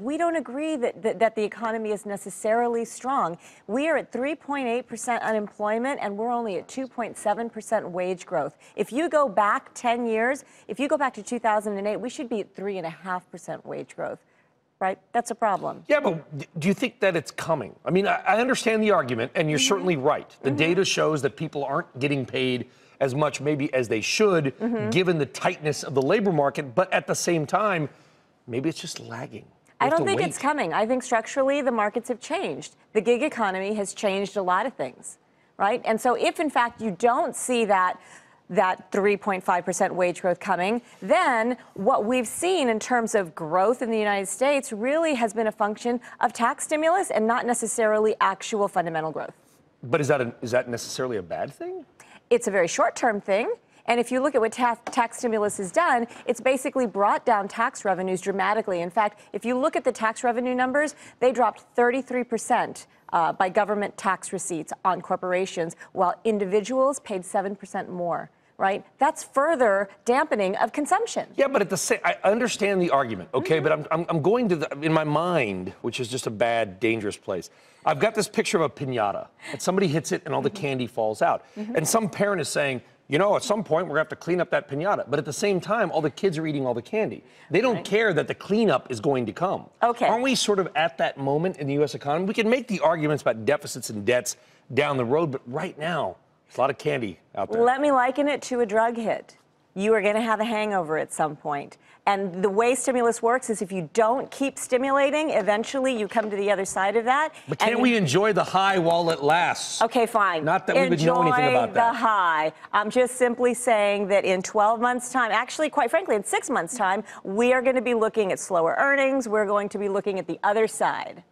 we don't agree that the economy is necessarily strong. We are at 3.8% unemployment, and we're only at 2.7% wage growth. If you go back 10 years, if you go back to 2008, we should be at 3.5% wage growth. Right? That's a problem. Yeah, but do you think that it's coming? I mean, I understand the argument, and you're certainly right. The data shows that people aren't getting paid as much maybe as they should, given the tightness of the labor market. But at the same time, maybe it's just lagging. I don't think it's coming. I think structurally the markets have changed. The gig economy has changed a lot of things, right? And so if, in fact, you don't see that 3.5% wage growth coming, then what we've seen in terms of growth in the United States really has been a function of tax stimulus and not necessarily actual fundamental growth. But is that necessarily a bad thing? It's a very short-term thing. And if you look at what tax stimulus has done, it's basically brought down tax revenues dramatically. In fact, if you look at the tax revenue numbers, they dropped 33% by government tax receipts on corporations, while individuals paid 7% more. Right? That's further dampening of consumption. Yeah, but at the same, I understand the argument, okay? But I'm going to in my mind, which is just a bad, dangerous place. I've got this picture of a piñata, and somebody hits it, and all the candy falls out. And some parent is saying, you know, at some point we're gonna have to clean up that piñata. But at the same time, all the kids are eating all the candy. They don't care that the cleanup is going to come. Okay. Aren't we sort of at that moment in the U.S. economy? We can make the arguments about deficits and debts down the road, but right now, there's a lot of candy out there. Let me liken it to a drug hit. You are going to have a hangover at some point. And the way stimulus works is if you don't keep stimulating, eventually you come to the other side of that. But can't we enjoy the high while it lasts? Okay, fine. Not that we would know anything about that. Enjoy the high. I'm just simply saying that in 12 months' time, actually, quite frankly, in 6 months' time, we are going to be looking at slower earnings. We're going to be looking at the other side.